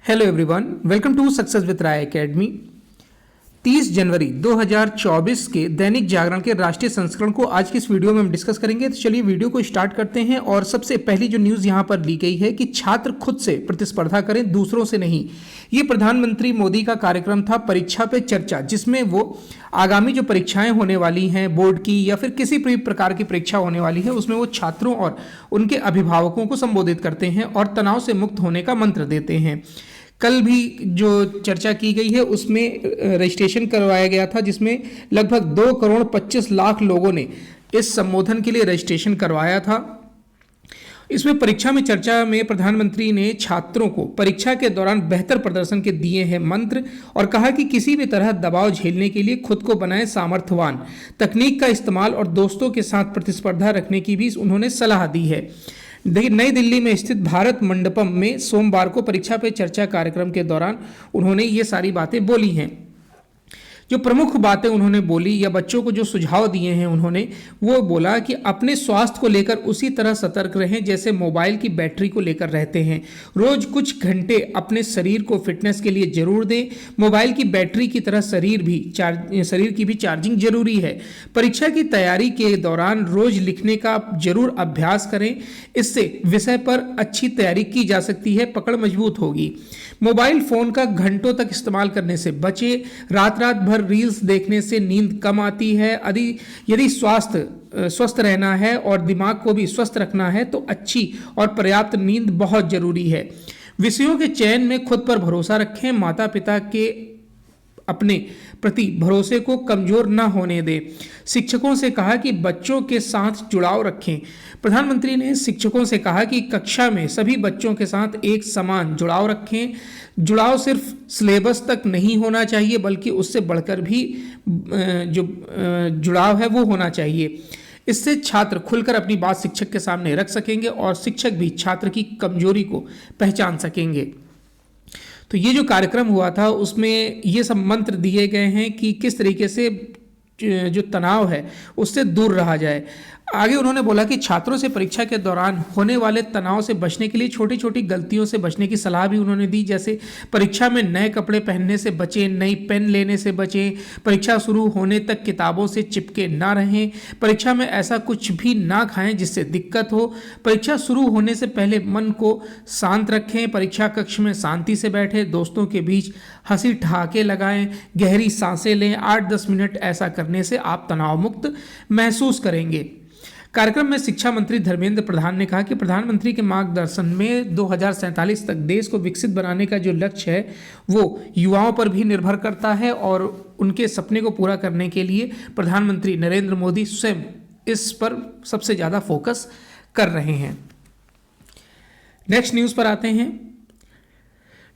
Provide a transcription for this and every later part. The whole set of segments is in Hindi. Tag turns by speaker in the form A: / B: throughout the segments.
A: Hello everyone, welcome to success with Rai academy. 30 जनवरी 2024 के दैनिक जागरण के राष्ट्रीय संस्करण को आज की इस वीडियो में हम डिस्कस करेंगे। तो चलिए वीडियो को स्टार्ट करते हैं। और सबसे पहली जो न्यूज़ यहाँ पर ली गई है कि छात्र खुद से प्रतिस्पर्धा करें, दूसरों से नहीं। ये प्रधानमंत्री मोदी का कार्यक्रम था परीक्षा पे चर्चा, जिसमें वो आगामी जो परीक्षाएं होने वाली हैं बोर्ड की या फिर किसी भी प्रकार की परीक्षा होने वाली है, उसमें वो छात्रों और उनके अभिभावकों को संबोधित करते हैं और तनाव से मुक्त होने का मंत्र देते हैं। कल भी जो चर्चा की गई है उसमें रजिस्ट्रेशन करवाया गया था, जिसमें लगभग 2,25,00,000 लोगों ने इस संबोधन के लिए रजिस्ट्रेशन करवाया था। इसमें परीक्षा में चर्चा में प्रधानमंत्री ने छात्रों को परीक्षा के दौरान बेहतर प्रदर्शन के दिए हैं मंत्र और कहा कि किसी भी तरह दबाव झेलने के लिए खुद को बनाए सामर्थ्यवान, तकनीक का इस्तेमाल और दोस्तों के साथ प्रतिस्पर्धा रखने की भी उन्होंने सलाह दी है। देखिए, नई दिल्ली में स्थित भारत मंडपम में सोमवार को परीक्षा पे चर्चा कार्यक्रम के दौरान उन्होंने ये सारी बातें बोली हैं। जो प्रमुख बातें उन्होंने बोली या बच्चों को जो सुझाव दिए हैं उन्होंने, वो बोला कि अपने स्वास्थ्य को लेकर उसी तरह सतर्क रहें जैसे मोबाइल की बैटरी को लेकर रहते हैं। रोज कुछ घंटे अपने शरीर को फिटनेस के लिए जरूर दें। मोबाइल की बैटरी की तरह शरीर की भी चार्जिंग जरूरी है। परीक्षा की तैयारी के दौरान रोज लिखने का जरूर अभ्यास करें, इससे विषय पर अच्छी तैयारी की जा सकती है, पकड़ मजबूत होगी। मोबाइल फोन का घंटों तक इस्तेमाल करने से बचें। रात भर रील्स देखने से नींद कम आती है। यदि स्वस्थ रहना है और दिमाग को भी स्वस्थ रखना है तो अच्छी और पर्याप्त नींद बहुत जरूरी है। विषयों के चयन में खुद पर भरोसा रखें। माता पिता के अपने प्रति भरोसे को कमजोर न होने दें। शिक्षकों से कहा कि बच्चों के साथ जुड़ाव रखें। प्रधानमंत्री ने शिक्षकों से कहा कि कक्षा में सभी बच्चों के साथ एक समान जुड़ाव रखें। जुड़ाव सिर्फ सिलेबस तक नहीं होना चाहिए, बल्कि उससे बढ़कर भी जो जुड़ाव है वो होना चाहिए। इससे छात्र खुलकर अपनी बात शिक्षक के सामने रख सकेंगे और शिक्षक भी छात्र की कमजोरी को पहचान सकेंगे। तो ये जो कार्यक्रम हुआ था उसमें ये सब मंत्र दिए गए हैं कि किस तरीके से जो तनाव है उससे दूर रहा जाए। आगे उन्होंने बोला कि छात्रों से परीक्षा के दौरान होने वाले तनाव से बचने के लिए छोटी छोटी गलतियों से बचने की सलाह भी उन्होंने दी, जैसे परीक्षा में नए कपड़े पहनने से बचें, नई पेन लेने से बचें, परीक्षा शुरू होने तक किताबों से चिपके ना रहें, परीक्षा में ऐसा कुछ भी ना खाएं जिससे दिक्कत हो, परीक्षा शुरू होने से पहले मन को शांत रखें, परीक्षा कक्ष में शांति से बैठें, दोस्तों के बीच हंसी ठहाके लगाएं, गहरी सांसें लें। 8-10 मिनट ऐसा करने से आप तनाव मुक्त महसूस करेंगे। कार्यक्रम में शिक्षा मंत्री धर्मेंद्र प्रधान ने कहा कि प्रधानमंत्री के मार्गदर्शन में 2047 तक देश को विकसित बनाने का जो लक्ष्य है वो युवाओं पर भी निर्भर करता है और उनके सपने को पूरा करने के लिए प्रधानमंत्री नरेंद्र मोदी स्वयं इस पर सबसे ज़्यादा फोकस कर रहे हैं। नेक्स्ट न्यूज़ पर आते हैं।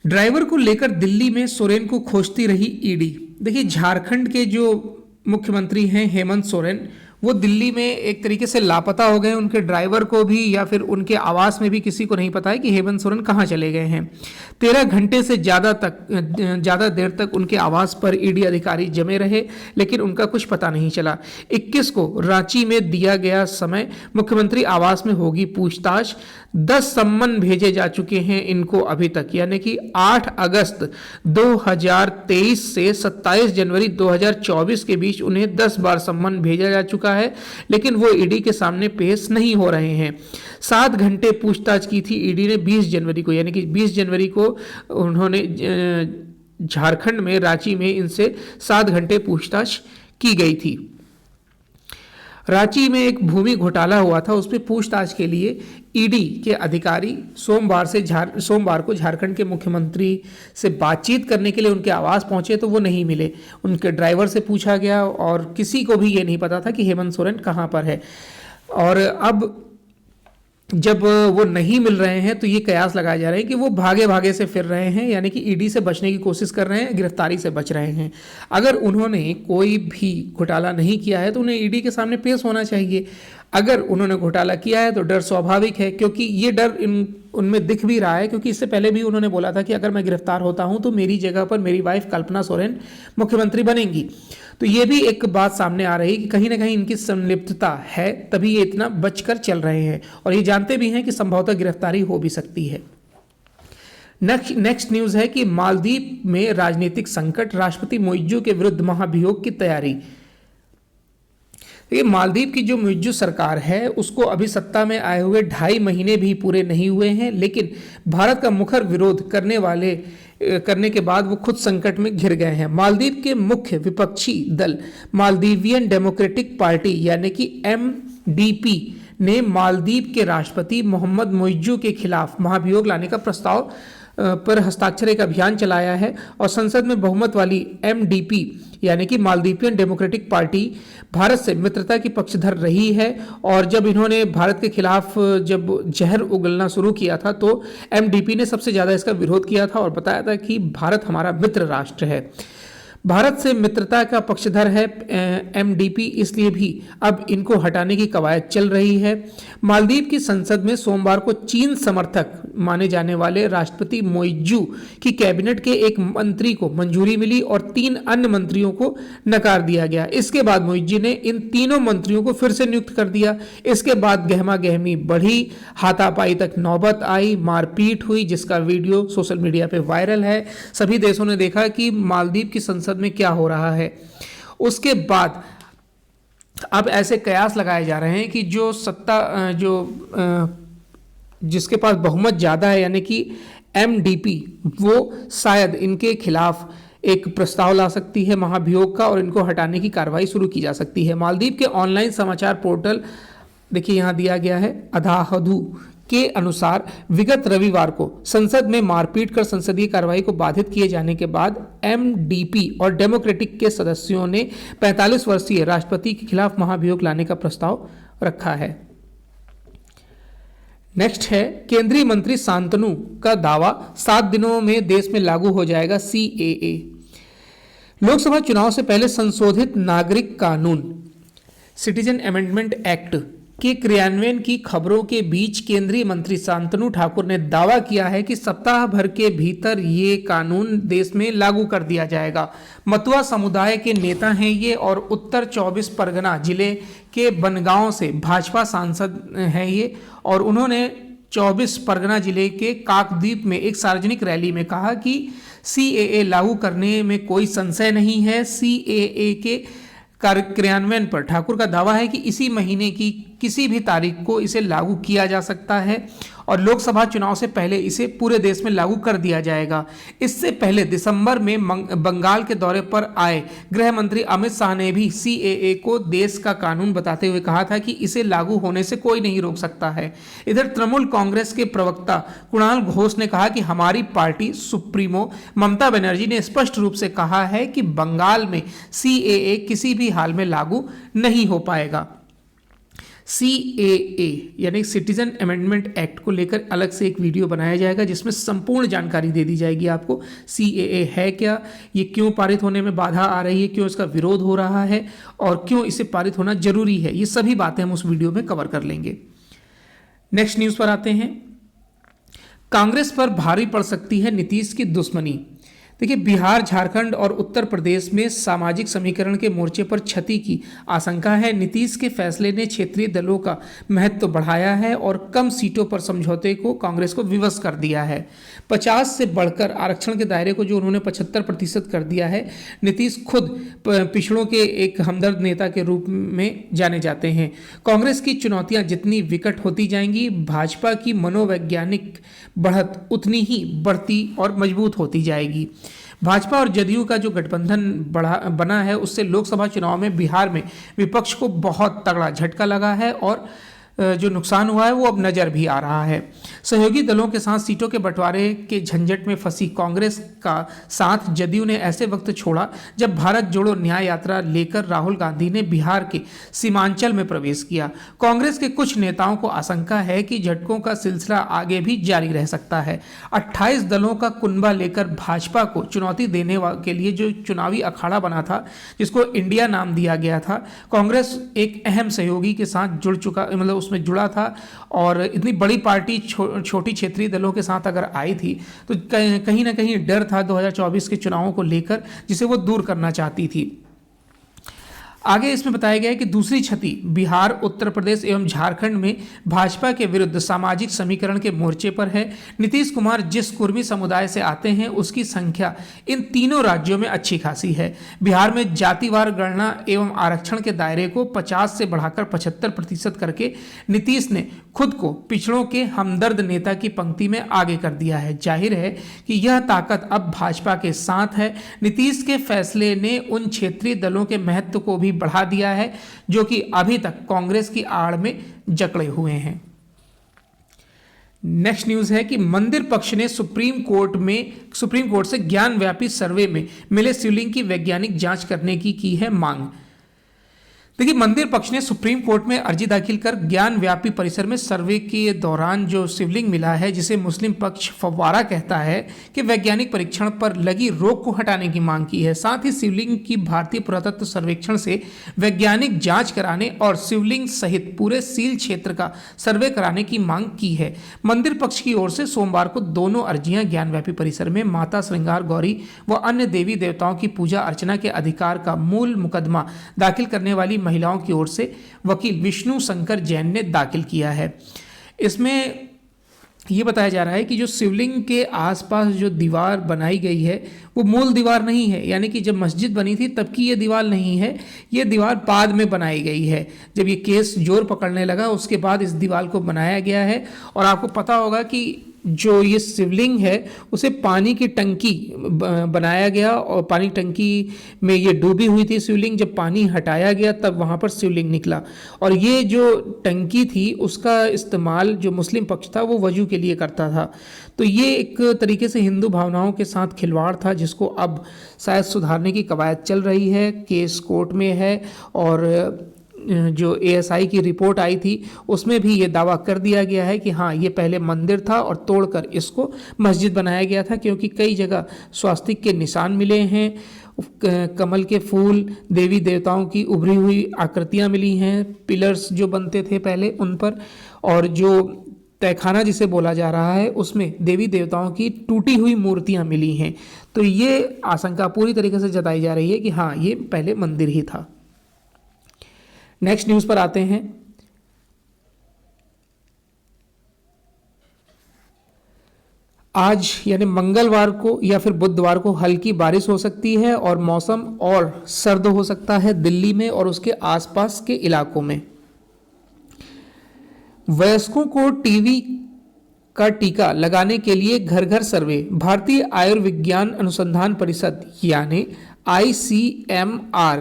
A: ड्राइवर को लेकर दिल्ली में सोरेन को खोजती रही ईडी। देखिए, झारखंड के जो मुख्यमंत्री हैं हेमंत सोरेन, वो दिल्ली में एक तरीके से लापता हो गए। उनके ड्राइवर को भी या फिर उनके आवास में भी किसी को नहीं पता है कि हेमंत सोरेन कहाँ चले गए हैं। 13 घंटे से ज़्यादा देर तक उनके आवास पर ईडी अधिकारी जमे रहे, लेकिन उनका कुछ पता नहीं चला। 21 को रांची में दिया गया समय, मुख्यमंत्री आवास में होगी पूछताछ। 10 सम्मन भेजे जा चुके हैं इनको अभी तक, यानी कि 8 अगस्त 2023 से 27 जनवरी 2024 के बीच उन्हें 10 बार सम्मन भेजा जा चुका है, लेकिन वो ईडी के सामने पेश नहीं हो रहे हैं। 7 घंटे पूछताछ की थी ईडी ने 20 जनवरी को, यानी कि 20 जनवरी को उन्होंने झारखंड में रांची में इनसे 7 घंटे पूछताछ की गई थी। रांची में एक भूमि घोटाला हुआ था, उस पर पूछताछ के लिए ईडी के अधिकारी सोमवार को झारखंड के मुख्यमंत्री से बातचीत करने के लिए उनके आवास पहुंचे तो वो नहीं मिले। उनके ड्राइवर से पूछा गया और किसी को भी ये नहीं पता था कि हेमंत सोरेन कहाँ पर है। और अब जब वो नहीं मिल रहे हैं तो ये कयास लगाए जा रहे हैं कि वो भागे भागे से फिर रहे हैं, यानी कि ईडी से बचने की कोशिश कर रहे हैं, गिरफ्तारी से बच रहे हैं। अगर उन्होंने कोई भी घोटाला नहीं किया है तो उन्हें ईडी के सामने पेश होना चाहिए। अगर उन्होंने घोटाला किया है तो डर स्वाभाविक है, क्योंकि ये डर उनमें दिख भी रहा है, क्योंकि इससे पहले भी उन्होंने बोला था कि अगर मैं गिरफ्तार होता हूं तो मेरी जगह पर मेरी वाइफ कल्पना सोरेन मुख्यमंत्री बनेंगी। तो ये भी एक बात सामने आ रही है कि कहीं ना कहीं इनकी संलिप्तता है, तभी ये इतना बचकर चल रहे हैं और ये जानते भी हैं कि संभवतः गिरफ्तारी हो भी सकती है। नेक्स्ट न्यूज है कि मालदीव में राजनीतिक संकट, राष्ट्रपति मोइज्जू के विरुद्ध महाभियोग की तैयारी। ये मालदीव की जो मोइज्जू सरकार है उसको अभी सत्ता में आए हुए 2.5 महीने भी पूरे नहीं हुए हैं, लेकिन भारत का मुखर विरोध करने के बाद वो खुद संकट में घिर गए हैं। मालदीव के मुख्य विपक्षी दल मालदीवियन डेमोक्रेटिक पार्टी यानी कि MDP ने मालदीव के राष्ट्रपति मोहम्मद मोइज्जू के खिलाफ महाभियोग लाने का प्रस्ताव पर हस्ताक्षर एक अभियान चलाया है और संसद में बहुमत वाली MDP यानी कि मालदीवियन डेमोक्रेटिक पार्टी भारत से मित्रता की पक्षधर रही है। और जब इन्होंने भारत के खिलाफ जब जहर उगलना शुरू किया था तो MDP ने सबसे ज़्यादा इसका विरोध किया था और बताया था कि भारत हमारा मित्र राष्ट्र है। भारत से मित्रता का पक्षधर है MDP, इसलिए भी अब इनको हटाने की कवायद चल रही है। मालदीव की संसद में सोमवार को चीन समर्थक माने जाने वाले राष्ट्रपति मोइज्जू की कैबिनेट के एक मंत्री को मंजूरी मिली और 3 अन्य मंत्रियों को नकार दिया गया। इसके बाद मोइज्जू ने इन तीनों मंत्रियों को फिर से नियुक्त कर दिया। इसके बाद गहमा गहमी बढ़ी, हाथापाई तक नौबत आई, मारपीट हुई, जिसका वीडियो सोशल मीडिया पे वायरल है। सभी देशों ने देखा कि मालदीव की संसद में क्या हो रहा है। उसके बाद अब ऐसे कयास लगाए जा रहे हैं कि जिसके पास बहुमत ज्यादा है यानी कि MDP, वो शायद इनके खिलाफ एक प्रस्ताव ला सकती है महाभियोग का और इनको हटाने की कार्रवाई शुरू की जा सकती है। मालदीव के ऑनलाइन समाचार पोर्टल देखिए यहां दिया गया है अधाहधु के अनुसार विगत रविवार को संसद में मारपीट कर संसदीय कार्रवाई को बाधित किए जाने के बाद MDP और डेमोक्रेटिक के सदस्यों ने 45 वर्षीय राष्ट्रपति के खिलाफ महाभियोग लाने का प्रस्ताव रखा है। नेक्स्ट है केंद्रीय मंत्री शांतनु का दावा, 7 दिनों में देश में लागू हो जाएगा CAA। लोकसभा चुनाव से पहले संशोधित नागरिक कानून सिटीजन अमेंडमेंट एक्ट के क्रियान्वयन की खबरों के बीच केंद्रीय मंत्री शांतनु ठाकुर ने दावा किया है कि सप्ताह भर के भीतर ये कानून देश में लागू कर दिया जाएगा। मतुआ समुदाय के नेता हैं ये और उत्तर 24 परगना जिले के बनगांव से भाजपा सांसद हैं ये, और उन्होंने 24 परगना जिले के काकद्वीप में एक सार्वजनिक रैली में कहा कि CAA लागू करने में कोई संशय नहीं है। CAA के क्रियान्वयन पर ठाकुर का दावा है कि इसी महीने की किसी भी तारीख को इसे लागू किया जा सकता है और लोकसभा चुनाव से पहले इसे पूरे देश में लागू कर दिया जाएगा। इससे पहले दिसंबर में बंगाल के दौरे पर आए गृह मंत्री अमित शाह ने भी CAA को देश का कानून बताते हुए कहा था कि इसे लागू होने से कोई नहीं रोक सकता है। इधर तृणमूल कांग्रेस के प्रवक्ता कुणाल घोष ने कहा कि हमारी पार्टी सुप्रीमो ममता बनर्जी ने स्पष्ट रूप से कहा है कि बंगाल में CAA किसी भी हाल में लागू नहीं हो पाएगा। CAA यानी सिटीजन अमेंडमेंट एक्ट को लेकर अलग से एक वीडियो बनाया जाएगा जिसमें संपूर्ण जानकारी दे दी जाएगी आपको। CAA है क्या, ये क्यों पारित होने में बाधा आ रही है, क्यों इसका विरोध हो रहा है और क्यों इसे पारित होना जरूरी है, ये सभी बातें हम उस वीडियो में कवर कर लेंगे। नेक्स्ट न्यूज़ पर आते हैं। कांग्रेस पर भारी पड़ सकती है नीतीश की दुश्मनी। देखिए, बिहार, झारखंड और उत्तर प्रदेश में सामाजिक समीकरण के मोर्चे पर क्षति की आशंका है। नीतीश के फैसले ने क्षेत्रीय दलों का महत्व बढ़ाया है और कम सीटों पर समझौते को कांग्रेस को विवश कर दिया है। 50 से बढ़कर आरक्षण के दायरे को जो उन्होंने 75% कर दिया है। नीतीश खुद पिछड़ों के एक हमदर्द नेता के रूप में जाने जाते हैं। कांग्रेस की चुनौतियां जितनी विकट होती जाएंगी, भाजपा की मनोवैज्ञानिक बढ़त उतनी ही बढ़ती और मजबूत होती जाएगी। भाजपा और जदयू का जो गठबंधन बना है उससे लोकसभा चुनाव में बिहार में विपक्ष को बहुत तगड़ा झटका लगा है और जो नुकसान हुआ है वो अब नजर भी आ रहा है। सहयोगी दलों के साथ सीटों के बंटवारे के झंझट में फंसी कांग्रेस का साथ जदयू ने ऐसे वक्त छोड़ा जब भारत जोड़ो न्याय यात्रा लेकर राहुल गांधी ने बिहार के सीमांचल में प्रवेश किया। कांग्रेस के कुछ नेताओं को आशंका है कि झटकों का सिलसिला आगे भी जारी रह सकता है। 28 दलों का कुनबा लेकर भाजपा को चुनौती देने के लिए जो चुनावी अखाड़ा बना था, जिसको इंडिया नाम दिया गया था, कांग्रेस एक अहम सहयोगी के साथ जुड़ चुका, मतलब उसमें जुड़ा था। और इतनी बड़ी पार्टी छोटी क्षेत्रीय दलों के साथ अगर आई थी तो कहीं ना कहीं डर था 2024 के चुनावों को लेकर, जिसे वो दूर करना चाहती थी। आगे इसमें बताया गया है कि दूसरी क्षति बिहार, उत्तर प्रदेश एवं झारखंड में भाजपा के विरुद्ध सामाजिक समीकरण के मोर्चे पर है। नीतीश कुमार जिस कुर्मी समुदाय से आते हैं उसकी संख्या इन तीनों राज्यों में अच्छी खासी है। बिहार में जातिवार गणना एवं आरक्षण के दायरे को 50 से बढ़ाकर 75% करके नीतीश ने खुद को पिछड़ों के हमदर्द नेता की पंक्ति में आगे कर दिया है। जाहिर है कि यह ताकत अब भाजपा के साथ है। नीतीश के फैसले ने उन क्षेत्रीय दलों के महत्व को भी बढ़ा दिया है जो कि अभी तक कांग्रेस की आड़ में जकड़े हुए हैं। नेक्स्ट न्यूज है कि मंदिर पक्ष ने सुप्रीम कोर्ट से ज्ञानव्यापी सर्वे में मिले शिवलिंग की वैज्ञानिक जांच करने की है मांग। देखिए, मंदिर पक्ष ने सुप्रीम कोर्ट में अर्जी दाखिल कर ज्ञानव्यापी परिसर में सर्वे के दौरान जो शिवलिंग मिला है, जिसे मुस्लिम पक्ष फव्वारा कहता है, कि वैज्ञानिक परीक्षण पर लगी रोक को हटाने की मांग की है। साथ ही शिवलिंग की भारतीय पुरातत्व सर्वेक्षण से वैज्ञानिक जांच कराने और शिवलिंग सहित पूरे सील क्षेत्र का सर्वे कराने की मांग की है। मंदिर पक्ष की ओर से सोमवार को दोनों अर्जियां ज्ञानव्यापी परिसर में माता श्रृंगार गौरी व अन्य देवी देवताओं की पूजा अर्चना के अधिकार का मूल मुकदमा दाखिल करने वाली महिलाओं की ओर से वकील विष्णु शंकर जैन ने दाखिल किया है। इसमें यह बताया जा रहा है कि जो शिवलिंग के आसपास जो दीवार बनाई गई है वो मूल दीवार नहीं है, यानी कि जब मस्जिद बनी थी तब की ये दीवार नहीं है, ये दीवार बाद में बनाई गई है। जब ये केस जोर पकड़ने लगा उसके बाद इस दीवार को बनाया गया है। और आपको पता होगा कि जो ये शिवलिंग है उसे पानी की टंकी बनाया गया और पानी टंकी में ये डूबी हुई थी शिवलिंग। जब पानी हटाया गया तब वहाँ पर शिवलिंग निकला। और ये जो टंकी थी उसका इस्तेमाल जो मुस्लिम पक्ष था वो वजू के लिए करता था। तो ये एक तरीके से हिंदू भावनाओं के साथ खिलवाड़ था, जिसको अब शायद सुधारने की कवायद चल रही है। केस कोर्ट में है और जो ASI की रिपोर्ट आई थी उसमें भी ये दावा कर दिया गया है कि हाँ, ये पहले मंदिर था और तोड़कर इसको मस्जिद बनाया गया था, क्योंकि कई जगह स्वास्तिक के निशान मिले हैं, कमल के फूल, देवी देवताओं की उभरी हुई आकृतियाँ मिली हैं, पिलर्स जो बनते थे पहले उन पर, और जो तहखाना जिसे बोला जा रहा है उसमें देवी देवताओं की टूटी हुई मूर्तियाँ मिली हैं। तो ये आशंका पूरी तरीके से जताई जा रही है कि हाँ, ये पहले मंदिर ही था। नेक्स्ट न्यूज़ पर आते हैं। आज यानी मंगलवार को या फिर बुधवार को हल्की बारिश हो सकती है और मौसम और सर्द हो सकता है दिल्ली में और उसके आसपास के इलाकों में। वयस्कों को टीबी का टीका लगाने के लिए घर घर सर्वे। भारतीय आयुर्विज्ञान अनुसंधान परिषद यानी ICMR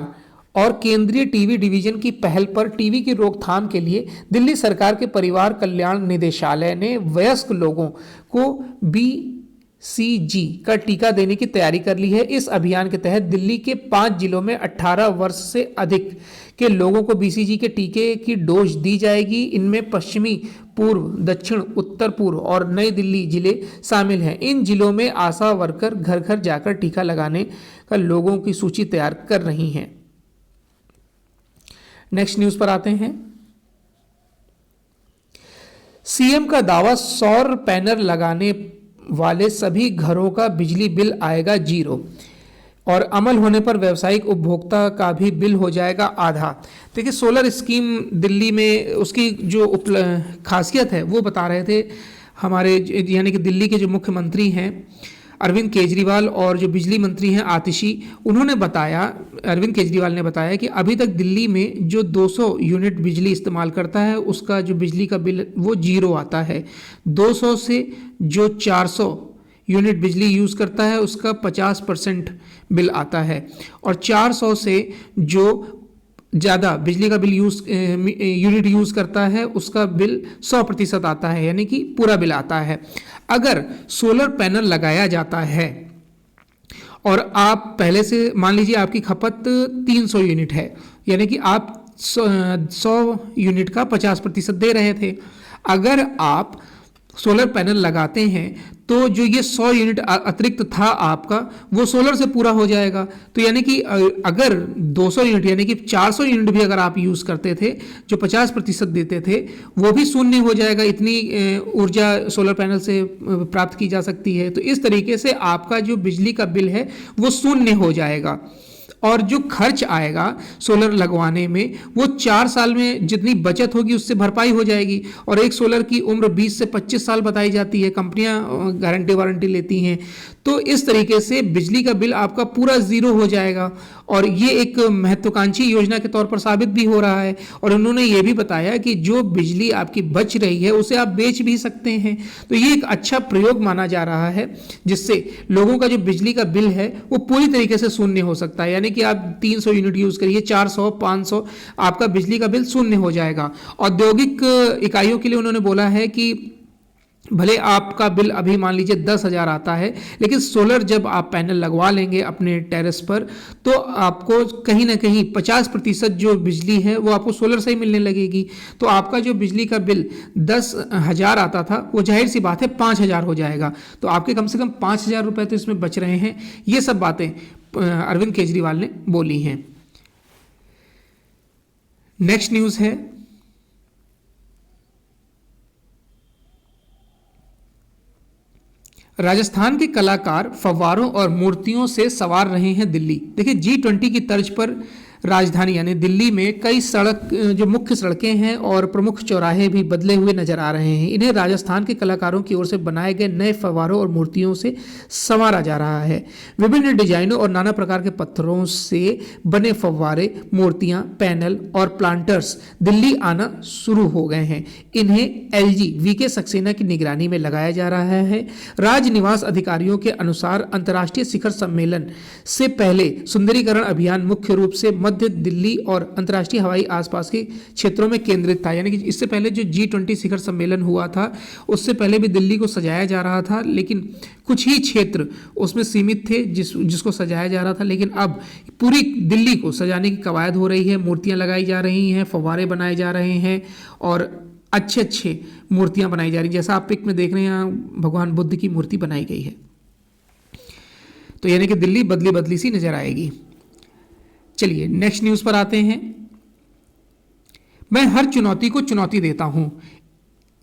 A: और केंद्रीय टीबी डिवीजन की पहल पर टीबी की रोकथाम के लिए दिल्ली सरकार के परिवार कल्याण निदेशालय ने वयस्क लोगों को BCG का टीका देने की तैयारी कर ली है। इस अभियान के तहत दिल्ली के 5 जिलों में 18 वर्ष से अधिक के लोगों को BCG के टीके की डोज दी जाएगी। इनमें पश्चिमी, पूर्व, दक्षिण, उत्तर पूर्व और नई दिल्ली जिले शामिल हैं। इन जिलों में आशा वर्कर घर घर जाकर टीका लगाने का लोगों की सूची तैयार कर रही हैं। नेक्स्ट न्यूज पर आते हैं। सीएम का दावा, सौर पैनल लगाने वाले सभी घरों का बिजली बिल आएगा 0 और अमल होने पर व्यावसायिक उपभोक्ता का भी बिल हो जाएगा आधा। देखिए, सोलर स्कीम दिल्ली में उसकी जो खासियत है वो बता रहे थे हमारे यानी कि दिल्ली के जो मुख्यमंत्री हैं अरविंद केजरीवाल और जो बिजली मंत्री हैं आतिशी, उन्होंने बताया, अरविंद केजरीवाल ने बताया कि अभी तक दिल्ली में जो 200 यूनिट बिजली इस्तेमाल करता है उसका जो बिजली का बिल वो 0 आता है। 200 से जो 400 यूनिट बिजली यूज़ करता है उसका 50% बिल आता है और 400 से जो ज़्यादा बिजली का बिल यूनिट यूज़ करता है उसका बिल 100% आता है, यानी कि पूरा बिल आता है। अगर सोलर पैनल लगाया जाता है और आप पहले से मान लीजिए आपकी खपत 300 यूनिट है, यानी कि आप 100 यूनिट का 50% दे रहे थे। अगर आप सोलर पैनल लगाते हैं तो जो ये 100 यूनिट अतिरिक्त था आपका वो सोलर से पूरा हो जाएगा। तो यानी कि अगर 200 यूनिट यानी कि 400 यूनिट भी अगर आप यूज़ करते थे जो 50% देते थे वो भी शून्य हो जाएगा। इतनी ऊर्जा सोलर पैनल से प्राप्त की जा सकती है। तो इस तरीके से आपका जो बिजली का बिल है वो शून्य हो जाएगा और जो खर्च आएगा सोलर लगवाने में वो 4 साल में जितनी बचत होगी उससे भरपाई हो जाएगी। और एक सोलर की उम्र 20 से 25 साल बताई जाती है, कंपनियां गारंटी वारंटी लेती हैं। तो इस तरीके से बिजली का बिल आपका पूरा जीरो हो जाएगा और ये एक महत्वाकांक्षी योजना के तौर पर साबित भी हो रहा है। और उन्होंने ये भी बताया कि जो बिजली आपकी बच रही है उसे आप बेच भी सकते हैं। तो ये एक अच्छा प्रयोग माना जा रहा है जिससे लोगों का जो बिजली का बिल है वो पूरी तरीके से शून्य हो सकता है। यानी कि आप 300 यूनिट यूज करिए, 400 500 आपका बिजली का बिल शून्य हो जाएगा। औद्योगिक इकाइयों के लिए उन्होंने बोला है कि भले आपका बिल अभी मान लीजिए 10,000 आता है, लेकिन सोलर जब आप पैनल लगवा लेंगे अपने टेरेस पर तो आपको कहीं ना कहीं 50% जो बिजली है वो आपको सोलर से ही मिलने लगेगी। तो आपका जो बिजली का बिल 10,000 आता था वो जाहिर सी बात है 5,000 हो जाएगा। तो आपके कम से कम 5,000 रुपये तो इसमें बच रहे हैं। ये सब बातें अरविंद केजरीवाल ने बोली हैं। नेक्स्ट न्यूज़ है राजस्थान के कलाकार फव्वारों और मूर्तियों से सवार रहे हैं दिल्ली। देखिए G20 की तर्ज पर राजधानी यानी दिल्ली में कई सड़क जो मुख्य सड़कें हैं और प्रमुख चौराहे भी बदले हुए नजर आ रहे हैं। इन्हें राजस्थान के कलाकारों की ओर से बनाए गए नए फव्वारों और मूर्तियों से संवारा जा रहा है। विभिन्न डिजाइनों और नाना प्रकार के पत्थरों से बने फव्वारे, मूर्तियां, पैनल और प्लांटर्स दिल्ली आना शुरू हो गए हैं। इन्हें LG VK सक्सेना की निगरानी में लगाया जा रहा है। राजनिवास अधिकारियों के अनुसार अंतर्राष्ट्रीय शिखर सम्मेलन से पहले सुंदरीकरण अभियान मुख्य रूप से मध्य दिल्ली और अंतर्राष्ट्रीय हवाई आसपास के क्षेत्रों में केंद्रित था। यानी कि इससे पहले जो G20 शिखर सम्मेलन हुआ था उससे पहले भी दिल्ली को सजाया जा रहा था, लेकिन कुछ ही क्षेत्र उसमें सीमित थे जिसको सजाया जा रहा था। लेकिन अब पूरी दिल्ली को सजाने की कवायद हो रही है, मूर्तियां लगाई जा रही हैं, फव्वारे बनाए जा रहे हैं और अच्छे अच्छे मूर्तियां बनाई जा रही हैं। जैसा आप पिक में देख रहे हैं भगवान बुद्ध की मूर्ति बनाई गई है। तो यानी कि दिल्ली बदली बदली सी नजर आएगी। चलिए नेक्स्ट न्यूज़ पर आते हैं। मैं हर चुनौती को चुनौती देता हूं,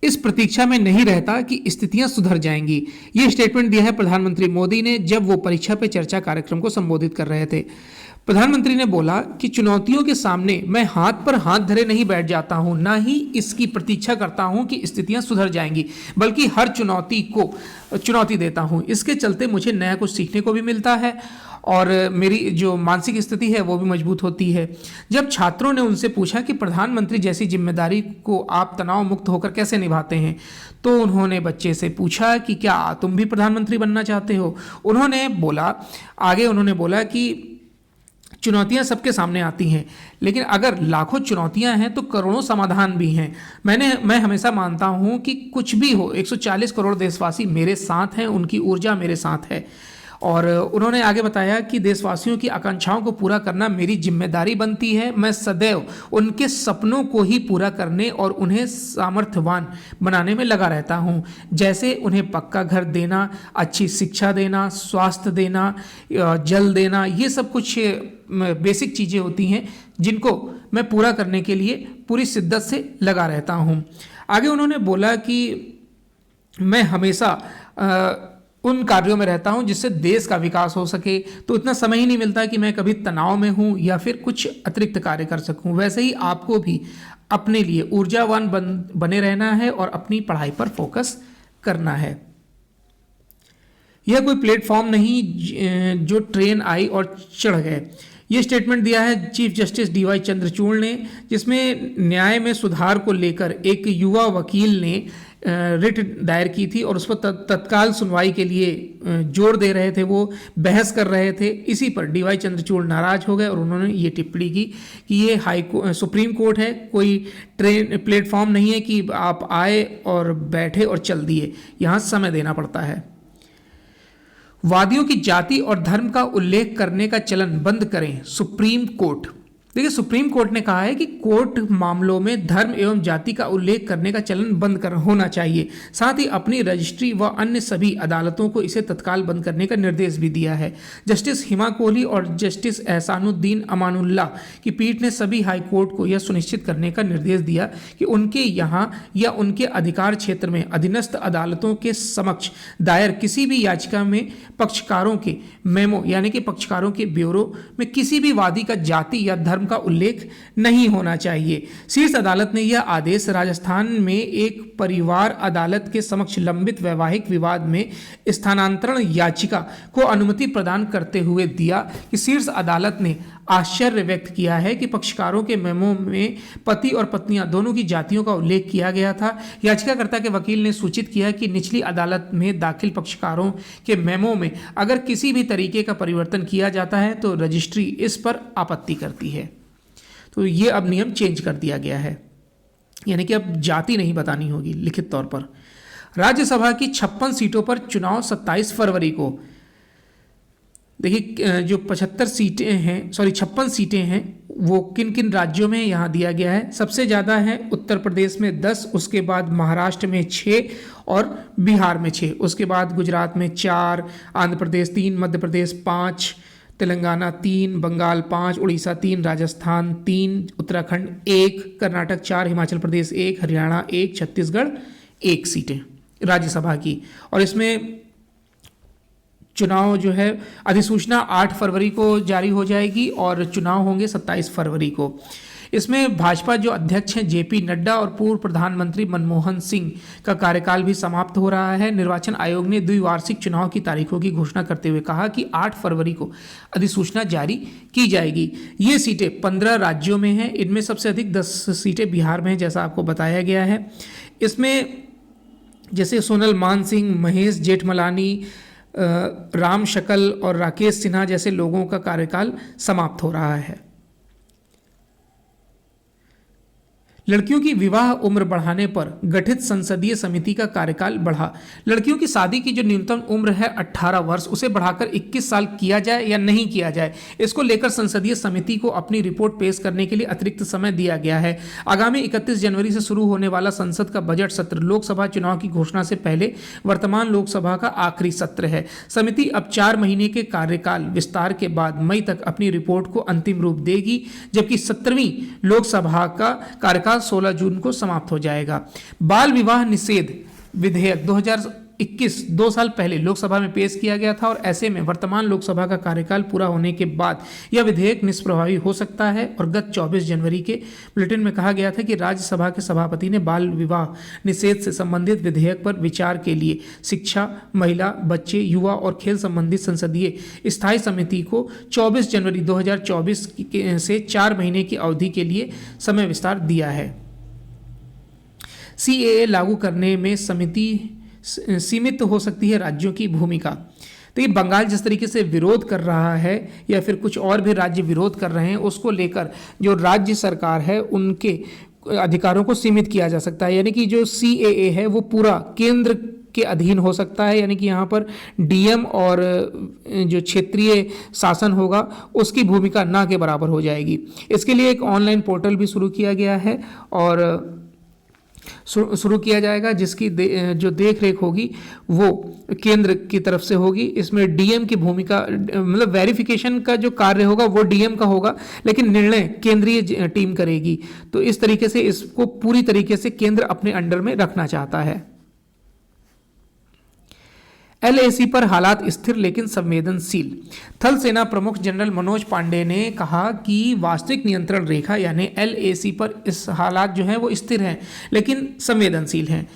A: इस प्रतीक्षा में नहीं रहता कि स्थितियां सुधर जाएंगी। यह स्टेटमेंट दिया है प्रधानमंत्री मोदी ने जब वो परीक्षा पे चर्चा कार्यक्रम को संबोधित कर रहे थे। प्रधानमंत्री ने बोला कि चुनौतियों के सामने मैं हाथ पर हाथ धरे नहीं बैठ जाता हूं, ना ही इसकी प्रतीक्षा करता हूं कि स्थितियां सुधर जाएंगी, बल्कि हर चुनौती को चुनौती देता हूं। इसके चलते मुझे नया कुछ सीखने को भी मिलता है और मेरी जो मानसिक स्थिति है वो भी मजबूत होती है। जब छात्रों ने उनसे पूछा कि प्रधानमंत्री जैसी जिम्मेदारी को आप तनाव मुक्त होकर कैसे निभाते हैं, तो उन्होंने बच्चे से पूछा कि क्या तुम भी प्रधानमंत्री बनना चाहते हो। उन्होंने बोला कि चुनौतियां सबके सामने आती हैं, लेकिन अगर लाखों चुनौतियां हैं तो करोड़ों समाधान भी हैं। मैं हमेशा मानता हूं कि कुछ भी हो 140 करोड़ देशवासी मेरे साथ हैं, उनकी ऊर्जा मेरे साथ है। और उन्होंने आगे बताया कि देशवासियों की आकांक्षाओं को पूरा करना मेरी जिम्मेदारी बनती है। मैं सदैव उनके सपनों को ही पूरा करने और उन्हें सामर्थ्यवान बनाने में लगा रहता हूं, जैसे उन्हें पक्का घर देना, अच्छी शिक्षा देना, स्वास्थ्य देना, जल देना। ये सब कुछ बेसिक चीज़ें होती हैं जिनको मैं पूरा करने के लिए पूरी शिद्दत से लगा रहता हूं। आगे उन्होंने बोला कि मैं हमेशा उन कार्यों में रहता हूं जिससे देश का विकास हो सके, तो इतना समय ही नहीं मिलता कि मैं कभी तनाव में हूं या फिर कुछ अतिरिक्त कार्य कर सकूं। वैसे ही आपको भी अपने लिए ऊर्जावान बने रहना है और अपनी पढ़ाई पर फोकस करना है। यह कोई प्लेटफॉर्म नहीं जो ट्रेन आई और चढ़ गए। ये स्टेटमेंट दिया है चीफ जस्टिस DY चंद्रचूड़ ने, जिसमें न्याय में सुधार को लेकर एक युवा वकील ने रिट दायर की थी और उस पर तत्काल सुनवाई के लिए जोर दे रहे थे, वो बहस कर रहे थे। इसी पर DY चंद्रचूड़ नाराज हो गए और उन्होंने ये टिप्पणी की कि ये सुप्रीम कोर्ट है, कोई ट्रेन प्लेटफॉर्म नहीं है कि आप आए और बैठे और चल दिए, यहाँ समय देना पड़ता है। वादियों की जाति और धर्म का उल्लेख करने का चलन बंद करें, सुप्रीम कोर्ट। देखिए, सुप्रीम कोर्ट ने कहा है कि कोर्ट मामलों में धर्म एवं जाति का उल्लेख करने का चलन बंद होना चाहिए। साथ ही अपनी रजिस्ट्री व अन्य सभी अदालतों को इसे तत्काल बंद करने का निर्देश भी दिया है। जस्टिस हिमा कोहली और जस्टिस एहसानुद्दीन अमानुल्लाह की पीठ ने सभी हाई कोर्ट को यह सुनिश्चित करने का निर्देश दिया कि उनके यहाँ या उनके अधिकार क्षेत्र में अधीनस्थ अदालतों के समक्ष दायर किसी भी याचिका में पक्षकारों के मेमो यानी कि पक्षकारों के ब्यूरो में किसी भी वादी का जाति या धर्म का उल्लेख नहीं होना चाहिए। शीर्ष अदालत ने यह आदेश राजस्थान में एक परिवार अदालत के समक्ष लंबित वैवाहिक विवाद में स्थानांतरण याचिका को अनुमति प्रदान करते हुए दिया कि शीर्ष अदालत ने आश्चर्य व्यक्त किया है कि पक्षकारों के मेमो में पति और पत्नियां दोनों की जातियों का उल्लेख किया गया था। याचिकाकर्ता के वकील ने सूचित किया कि निचली अदालत में दाखिल पक्षकारों के मेमो में अगर किसी भी तरीके का परिवर्तन किया जाता है तो रजिस्ट्री इस पर आपत्ति करती है। तो ये अब नियम चेंज कर दिया गया है, यानी कि अब जाति नहीं बतानी होगी लिखित तौर पर। राज्यसभा की 56 सीटों पर चुनाव 27 फरवरी को। देखिए, जो 56 सीटें हैं वो किन किन राज्यों में यहाँ दिया गया है। सबसे ज़्यादा है उत्तर प्रदेश में 10, उसके बाद महाराष्ट्र में 6 और बिहार में 6, उसके बाद गुजरात में 4, आंध्र प्रदेश 3, मध्य प्रदेश 5, तेलंगाना 3, बंगाल 5, उड़ीसा 3, राजस्थान 3, उत्तराखंड 1, कर्नाटक 4, हिमाचल प्रदेश 1, हरियाणा 1, छत्तीसगढ़ 1 सीटें राज्यसभा की। और इसमें चुनाव जो है अधिसूचना 8 फरवरी को जारी हो जाएगी और चुनाव होंगे 27 फरवरी को। इसमें भाजपा जो अध्यक्ष हैं जेपी नड्डा और पूर्व प्रधानमंत्री मनमोहन सिंह का कार्यकाल भी समाप्त हो रहा है। निर्वाचन आयोग ने द्विवार्षिक चुनाव की तारीखों की घोषणा करते हुए कहा कि 8 फरवरी को अधिसूचना जारी की जाएगी। ये सीटें 15 राज्यों में हैं, इनमें सबसे अधिक 10 सीटें बिहार में हैं, जैसा आपको बताया गया है। इसमें जैसे सोनल मान सिंह, महेश जेठमलानी, राम शकल और राकेश सिन्हा जैसे लोगों का कार्यकाल समाप्त हो रहा है। लड़कियों की विवाह उम्र बढ़ाने पर गठित संसदीय समिति का कार्यकाल बढ़ा। लड़कियों की शादी की जो न्यूनतम उम्र है 18 वर्ष, उसे बढ़ाकर 21 साल किया जाए या नहीं किया जाए, इसको लेकर संसदीय समिति को अपनी रिपोर्ट पेश करने के लिए अतिरिक्त समय दिया गया है। आगामी 31 जनवरी से शुरू होने वाला संसद का बजट सत्र लोकसभा चुनाव की घोषणा से पहले वर्तमान लोकसभा का आखिरी सत्र है। समिति अब 4 महीने के कार्यकाल विस्तार के बाद मई तक अपनी रिपोर्ट को अंतिम रूप देगी, जबकि 17वीं लोकसभा का कार्यकाल 16 जून को समाप्त हो जाएगा। बाल विवाह निषेध विधेयक 2021 2 साल पहले लोकसभा में पेश किया गया था और ऐसे में वर्तमान लोकसभा का कार्यकाल पूरा होने के बाद यह विधेयक निष्प्रभावी हो सकता है। और गत 24 जनवरी के बुलेटिन में कहा गया था कि राज्यसभा के सभापति ने बाल विवाह निषेध से संबंधित विधेयक पर विचार के लिए शिक्षा, महिला, बच्चे, युवा और खेल संबंधित संसदीय स्थायी समिति को 24 जनवरी 2024 से 4 महीने की अवधि के लिए समय विस्तार दिया है। CAA लागू करने में समिति सीमित हो सकती है राज्यों की भूमिका। देखिए, बंगाल जिस तरीके से विरोध कर रहा है या फिर कुछ और भी राज्य विरोध कर रहे हैं, उसको लेकर जो राज्य सरकार है उनके अधिकारों को सीमित किया जा सकता है। यानी कि जो CAA है वो पूरा केंद्र के अधीन हो सकता है, यानी कि यहाँ पर DM और जो क्षेत्रीय शासन होगा उसकी भूमिका ना के बराबर हो जाएगी। इसके लिए एक ऑनलाइन पोर्टल भी शुरू किया गया है और शुरू किया जाएगा, जिसकी जो देख रेख होगी वो केंद्र की तरफ से होगी। इसमें DM की भूमिका, मतलब वेरिफिकेशन का जो कार्य होगा वो DM का होगा, लेकिन निर्णय केंद्रीय टीम करेगी। तो इस तरीके से इसको पूरी तरीके से केंद्र अपने अंडर में रखना चाहता है। LAC पर हालात स्थिर लेकिन संवेदनशील। थल सेना प्रमुख जनरल मनोज पांडे ने कहा कि वास्तविक नियंत्रण रेखा यानी LAC पर इस हालात जो हैं वो स्थिर हैं लेकिन संवेदनशील हैं।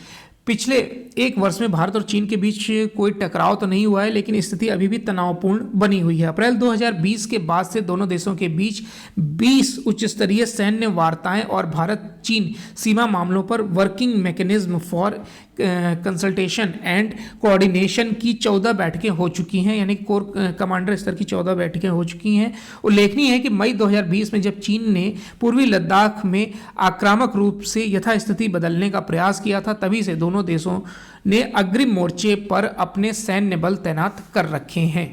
A: पिछले 1 वर्ष में भारत और चीन के बीच कोई टकराव तो नहीं हुआ है, लेकिन स्थिति अभी भी तनावपूर्ण बनी हुई है। अप्रैल 2020 के बाद से दोनों देशों के बीच 20 उच्च स्तरीय सैन्य वार्ताएं और भारत चीन सीमा मामलों पर working mechanism for consultation and coordination की 14 बैठकें हो चुकी हैं, यानी कोर कमांडर स्तर की 14 बैठकें हो चुकी हैं। उल्लेखनीय है कि मई 2020 में जब चीन ने पूर्वी लद्दाख में आक्रामक रूप से यथास्थिति बदलने का प्रयास किया था, तभी से दोनों देशों ने अग्रिम मोर्चे पर अपने सैन्य बल तैनात कर रखे हैं।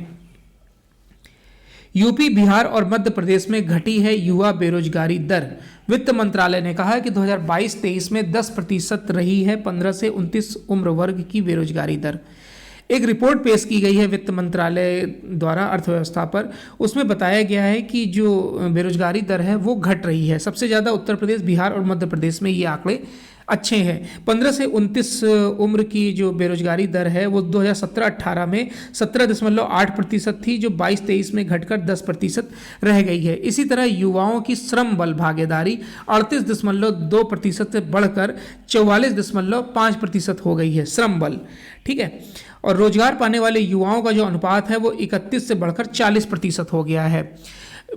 A: यूपी, बिहार और मध्य प्रदेश में घटी है युवा बेरोजगारी दर। वित्त मंत्रालय ने कहा है कि 2022-23 में 10% रही है 15 से 29 उम्र वर्ग की बेरोजगारी दर। एक रिपोर्ट पेश की गई है वित्त मंत्रालय द्वारा अर्थव्यवस्था पर। उसमें बताया गया है कि जो बेरोजगारी दर है वो घट रही है। सबसे ज़्यादा उत्तर प्रदेश, बिहार और मध्य प्रदेश में ये आंकड़े अच्छे हैं। 15 से 29 उम्र की जो बेरोजगारी दर है वो 2017-18 में 17.8% थी, जो 22-23 में घटकर 10% रह गई है। इसी तरह युवाओं की श्रम बल भागीदारी 38.2% से बढ़कर 44.5% हो गई है श्रम बल, ठीक है। और रोजगार पाने वाले युवाओं का जो अनुपात है वो 31 से बढ़कर 40% हो गया है।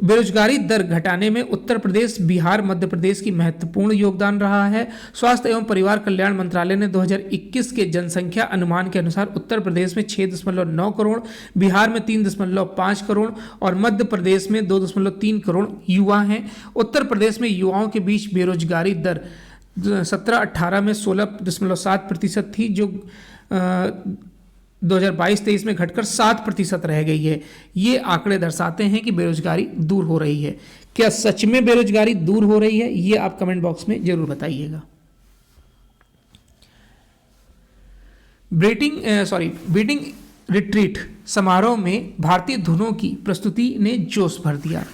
A: बेरोजगारी दर घटाने में उत्तर प्रदेश, बिहार, मध्य प्रदेश की महत्वपूर्ण योगदान रहा है। स्वास्थ्य एवं परिवार कल्याण मंत्रालय ने 2021 के जनसंख्या अनुमान के अनुसार उत्तर प्रदेश में 6.9 करोड़, बिहार में 3.5 करोड़ और मध्य प्रदेश में 2.3 करोड़ युवा हैं। उत्तर प्रदेश में युवाओं के बीच बेरोजगारी दर 17-18 में 16.7% थी, जो 2022-23 में घटकर 7% रह गई है। ये आंकड़े दर्शाते हैं कि बेरोजगारी दूर हो रही है। क्या सच में बेरोजगारी दूर हो रही है? ये आप कमेंट बॉक्स में जरूर बताइएगा। बीटिंग रिट्रीट समारोह में भारतीय धुनों की प्रस्तुति ने जोश भर दिया।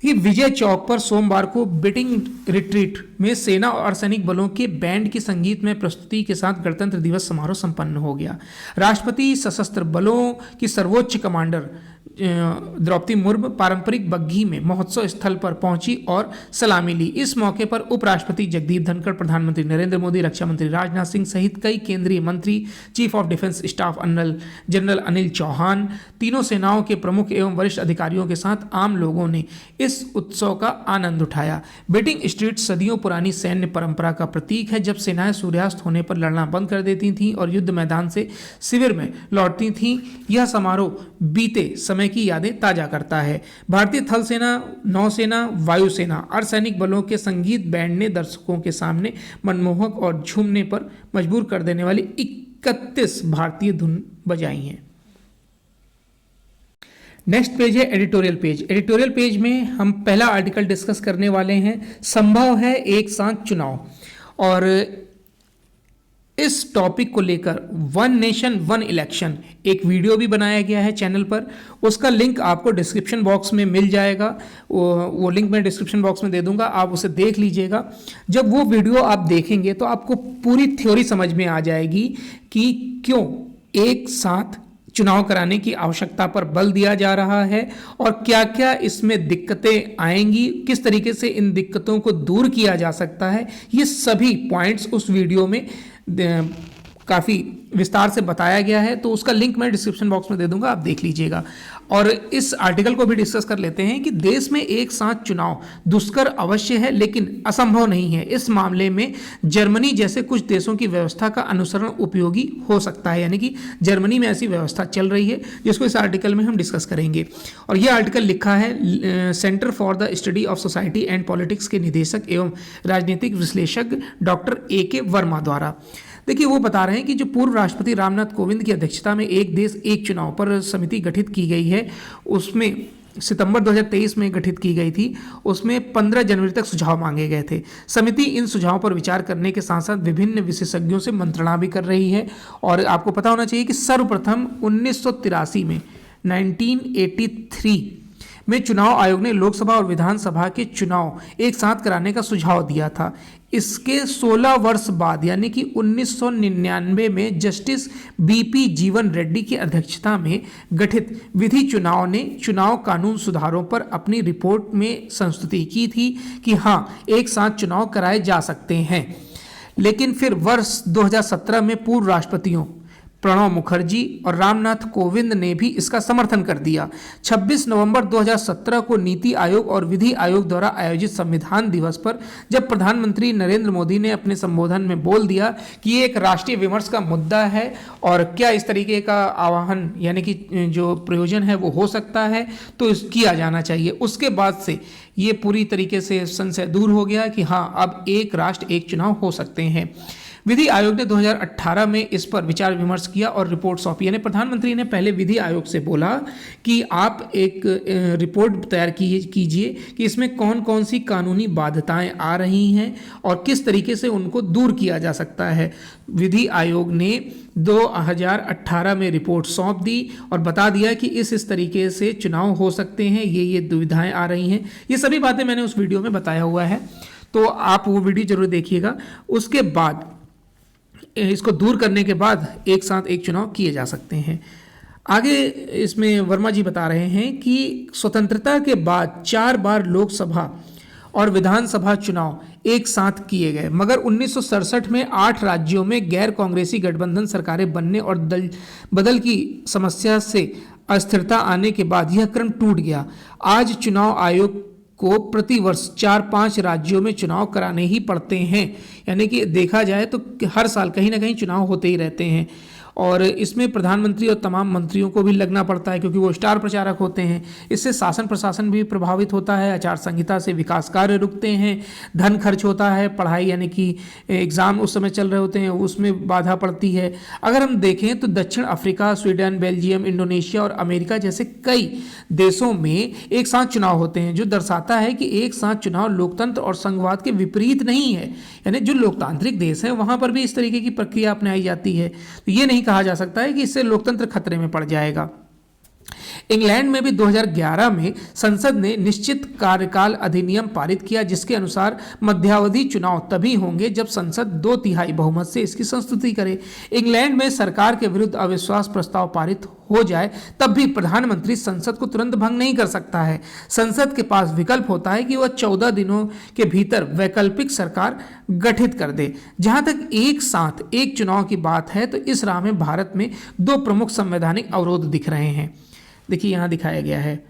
A: ये विजय चौक पर सोमवार को बीटिंग रिट्रीट में सेना और अर्धसैनिक बलों के बैंड की संगीतमय प्रस्तुति के साथ गणतंत्र दिवस समारोह संपन्न हो गया। राष्ट्रपति सशस्त्र बलों की सर्वोच्च कमांडर द्रौपदी मुर्मू पारंपरिक बग्घी में महोत्सव स्थल पर पहुंची और सलामी ली। इस मौके पर उपराष्ट्रपति जगदीप धनखड़, प्रधानमंत्री नरेंद्र मोदी, रक्षा मंत्री राजनाथ सिंह सहित कई केंद्रीय मंत्री, chief of defence staff general Anil Chauhan, तीनों सेनाओं के प्रमुख एवं वरिष्ठ अधिकारियों के साथ आम लोगों ने इस उत्सव का आनंद उठाया। बीटिंग स्ट्रीट सदियों पुरानी सैन्य परंपरा का प्रतीक है, जब सेनाएं सूर्यास्त होने पर लड़ना बंद कर देती थीं और युद्ध मैदान से शिविर में लौटती थीं। यह समारोह बीते समय की यादें ताजा करता है। भारतीय थल सेना, नौसेना, वायुसेना, अर्धसैनिक बलों के संगीत बैंड ने दर्शकों के सामने मनमोहक और झूमने पर मजबूर कर देने वाली 31 भारतीय धुन बजाई हैं। नेक्स्ट पेज है एडिटोरियल पेज। एडिटोरियल पेज में हम पहला आर्टिकल डिस्कस करने वाले हैं, संभव है एक साथ चुनाव। और इस टॉपिक को लेकर वन नेशन वन इलेक्शन एक वीडियो भी बनाया गया है चैनल पर। उसका लिंक आपको डिस्क्रिप्शन बॉक्स में मिल जाएगा। वो लिंक मैं डिस्क्रिप्शन बॉक्स में दे दूंगा, आप उसे देख लीजिएगा। जब वो वीडियो आप देखेंगे तो आपको पूरी थ्योरी समझ में आ जाएगी कि क्यों एक साथ चुनाव कराने की आवश्यकता पर बल दिया जा रहा है और क्या क्या इसमें दिक्कतें आएंगी, किस तरीके से इन दिक्कतों को दूर किया जा सकता है। ये सभी पॉइंट्स उस वीडियो में काफ़ी विस्तार से बताया गया है, तो उसका लिंक मैं डिस्क्रिप्शन बॉक्स में दे दूंगा, आप देख लीजिएगा। और इस आर्टिकल को भी डिस्कस कर लेते हैं कि देश में एक साथ चुनाव दुष्कर अवश्य है लेकिन असंभव नहीं है। इस मामले में जर्मनी जैसे कुछ देशों की व्यवस्था का अनुसरण उपयोगी हो सकता है, यानी कि जर्मनी में ऐसी व्यवस्था चल रही है जिसको इस आर्टिकल में हम डिस्कस करेंगे। और यह आर्टिकल लिखा है centre for the study of society and politics के निदेशक एवं राजनीतिक विश्लेषक डॉक्टर AK वर्मा द्वारा। देखिए, वो बता रहे हैं कि जो पूर्व राष्ट्रपति रामनाथ कोविंद की अध्यक्षता में एक देश एक चुनाव पर समिति गठित की गई है, उसमें सितंबर 2023 में गठित की गई थी। उसमें 15 जनवरी तक सुझाव मांगे गए थे। समिति इन सुझावों पर विचार करने के साथ साथ विभिन्न विशेषज्ञों से मंत्रणा भी कर रही है। और आपको पता होना चाहिए कि सर्वप्रथम 1983 में 1983 में चुनाव आयोग ने लोकसभा और विधानसभा के चुनाव एक साथ कराने का सुझाव दिया था। इसके 16 वर्ष बाद यानी कि 1999 में जस्टिस BP जीवन रेड्डी की अध्यक्षता में गठित विधि चुनाव ने चुनाव कानून सुधारों पर अपनी रिपोर्ट में संस्तुति की थी कि हाँ, एक साथ चुनाव कराए जा सकते हैं। लेकिन फिर वर्ष 2017 में पूर्व राष्ट्रपतियों प्रणब मुखर्जी और रामनाथ कोविंद ने भी इसका समर्थन कर दिया। 26 नवंबर 2017 को नीति आयोग और विधि आयोग द्वारा आयोजित संविधान दिवस पर जब प्रधानमंत्री नरेंद्र मोदी ने अपने संबोधन में बोल दिया कि ये एक राष्ट्रीय विमर्श का मुद्दा है और क्या इस तरीके का आह्वान यानी कि जो प्रयोजन है वो हो सकता है, तो इस किया जाना चाहिए। उसके बाद से ये पूरी तरीके से संशय दूर हो गया कि हाँ, अब एक राष्ट्र एक चुनाव हो सकते हैं। विधि आयोग ने 2018 में इस पर विचार विमर्श किया और रिपोर्ट सौंपी। यानी प्रधानमंत्री ने पहले विधि आयोग से बोला कि आप एक रिपोर्ट तैयार कीजिए कि इसमें कौन कौन सी कानूनी बाध्यताएं आ रही हैं और किस तरीके से उनको दूर किया जा सकता है। विधि आयोग ने 2018 में रिपोर्ट सौंप दी और बता दिया कि इस तरीके से चुनाव हो सकते हैं, ये दुविधाएं आ रही हैं। ये सभी बातें मैंने उस वीडियो में बताया हुआ है, तो आप वो वीडियो जरूर देखिएगा। उसके बाद इसको दूर करने के बाद एक साथ एक चुनाव किए जा सकते हैं। आगे इसमें वर्मा जी बता रहे हैं कि स्वतंत्रता के बाद 4 बार लोकसभा और विधानसभा चुनाव एक साथ किए गए, मगर 1967 में 8 राज्यों में गैर कांग्रेसी गठबंधन सरकारें बनने और दल बदल की समस्या से अस्थिरता आने के बाद यह क्रम टूट गया। आज चुनाव आयोग को प्रतिवर्ष 4-5 राज्यों में चुनाव कराने ही पड़ते हैं। यानी कि देखा जाए तो हर साल कहीं ना कहीं चुनाव होते ही रहते हैं और इसमें प्रधानमंत्री और तमाम मंत्रियों को भी लगना पड़ता है क्योंकि वो स्टार प्रचारक होते हैं। इससे शासन प्रशासन भी प्रभावित होता है, आचार संहिता से विकास कार्य रुकते हैं, धन खर्च होता है, पढ़ाई यानी कि एग्ज़ाम उस समय चल रहे होते हैं उसमें बाधा पड़ती है। अगर हम देखें तो दक्षिण अफ्रीका, स्वीडन, बेल्जियम, इंडोनेशिया और अमेरिका जैसे कई देशों में एक साथ चुनाव होते हैं, जो दर्शाता है कि एक साथ चुनाव लोकतंत्र और संघवाद के विपरीत नहीं है। यानी जो लोकतांत्रिक देश है वहाँ पर भी इस तरीके की प्रक्रिया अपनाई जाती है, तो ये नहीं कहा जा सकता है कि इससे लोकतंत्र खतरे में पड़ जाएगा। इंग्लैंड में भी 2011 में संसद ने निश्चित कार्यकाल अधिनियम पारित किया, जिसके अनुसार मध्यावधि चुनाव तभी होंगे जब संसद 2/3 बहुमत से इसकी संस्तुति करे। इंग्लैंड में सरकार के विरुद्ध अविश्वास प्रस्ताव पारित हो जाए तब भी प्रधानमंत्री संसद को तुरंत भंग नहीं कर सकता है। संसद के पास विकल्प होता है कि वह 14 दिनों के भीतर वैकल्पिक सरकार गठित कर दे। जहां तक एक साथ एक चुनाव की बात है तो इस राह में भारत में 2 प्रमुख संवैधानिक अवरोध दिख रहे हैं। देखिए यहाँ दिखाया गया है।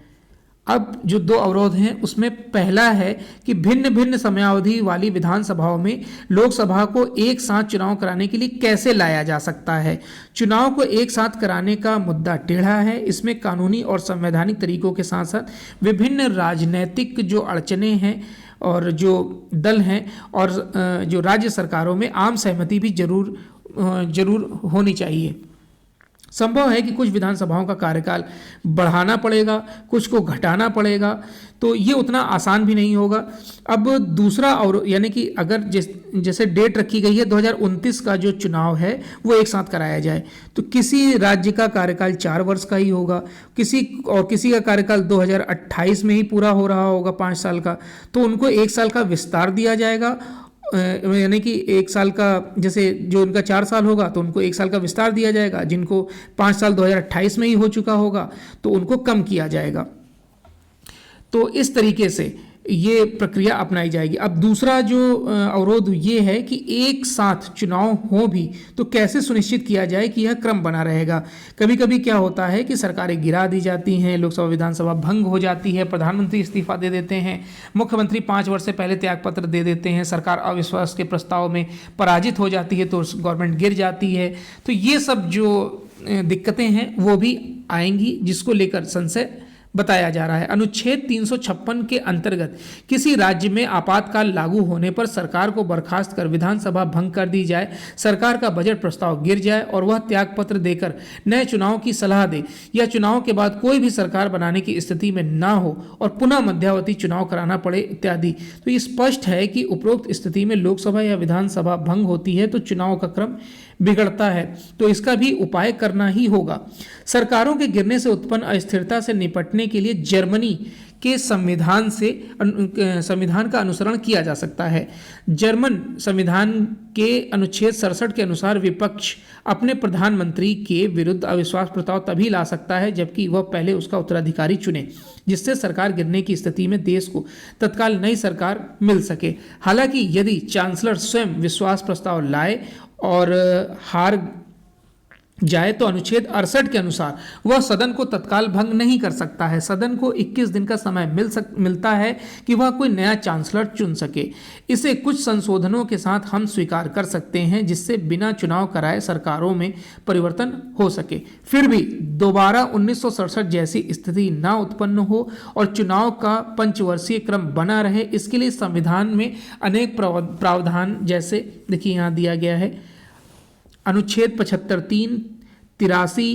A: अब जो 2 अवरोध हैं उसमें पहला है कि भिन्न भिन्न समयावधि वाली विधानसभाओं में लोकसभा को एक साथ चुनाव कराने के लिए कैसे लाया जा सकता है। चुनाव को एक साथ कराने का मुद्दा टेढ़ा है। इसमें कानूनी और संवैधानिक तरीकों के साथ साथ विभिन्न राजनीतिक जो अड़चनें हैं और जो दल हैं और जो राज्य सरकारों में आम सहमति भी जरूर होनी चाहिए। संभव है कि कुछ विधानसभाओं का कार्यकाल बढ़ाना पड़ेगा, कुछ को घटाना पड़ेगा, तो ये उतना आसान भी नहीं होगा। अब दूसरा और यानी कि अगर जैसे डेट रखी गई है 2029 का जो चुनाव है वो एक साथ कराया जाए तो किसी राज्य का कार्यकाल 4 वर्ष का ही होगा, किसी का कार्यकाल 2028 में ही पूरा हो रहा होगा 5 साल का, तो उनको 1 साल का विस्तार दिया जाएगा। यानी कि 1 साल का, जैसे जो उनका 4 साल होगा तो उनको 1 साल का विस्तार दिया जाएगा, जिनको 5 साल 2028 में ही हो चुका होगा तो उनको कम किया जाएगा। तो इस तरीके से ये प्रक्रिया अपनाई जाएगी। अब दूसरा जो अवरोध ये है कि एक साथ चुनाव हो भी तो कैसे सुनिश्चित किया जाए कि यह क्रम बना रहेगा। कभी कभी क्या होता है कि सरकारें गिरा दी जाती हैं, लोकसभा विधानसभा भंग हो जाती है, प्रधानमंत्री इस्तीफा दे देते हैं, मुख्यमंत्री 5 वर्ष से पहले त्यागपत्र दे देते हैं, सरकार अविश्वास के प्रस्ताव में पराजित हो जाती है तो गवर्नमेंट गिर जाती है। तो ये सब जो दिक्कतें हैं वो भी आएंगी, जिसको लेकर संशय बताया जा रहा है। अनुच्छेद 356 के अंतर्गत किसी राज्य में आपातकाल लागू होने पर सरकार को बर्खास्त कर विधानसभा भंग कर दी जाए, सरकार का बजट प्रस्ताव गिर जाए और वह त्यागपत्र देकर नए चुनाव की सलाह दे या चुनाव के बाद कोई भी सरकार बनाने की स्थिति में ना हो और पुनः मध्यावधि चुनाव कराना पड़े इत्यादि। तो ये स्पष्ट है कि उपरोक्त स्थिति में लोकसभा या विधानसभा भंग होती है तो चुनाव का क्रम बिगड़ता है, तो इसका भी उपाय करना ही होगा। सरकारों के गिरने से उत्पन्न अस्थिरता से निपटने के लिए जर्मनी के संविधान का अनुसरण किया जा सकता है। जर्मन संविधान के अनुच्छेद 67 के अनुसार विपक्ष अपने प्रधानमंत्री के विरुद्ध अविश्वास प्रस्ताव तभी ला सकता है जबकि वह पहले उसका उत्तराधिकारी चुने, जिससे सरकार गिरने की स्थिति में देश को तत्काल नई सरकार मिल सके। हालांकि यदि चांसलर स्वयं विश्वास प्रस्ताव लाए और जाए तो अनुच्छेद 68 के अनुसार वह सदन को तत्काल भंग नहीं कर सकता है। सदन को 21 दिन का समय मिलता है कि वह कोई नया चांसलर चुन सके। इसे कुछ संशोधनों के साथ हम स्वीकार कर सकते हैं जिससे बिना चुनाव कराए सरकारों में परिवर्तन हो सके। फिर भी दोबारा 1967 जैसी स्थिति न उत्पन्न हो और चुनाव का पंचवर्षीय क्रम बना रहे, इसके लिए संविधान में अनेक प्रावधान, जैसे देखिए यहाँ दिया गया है अनुच्छेद 75(3), 83,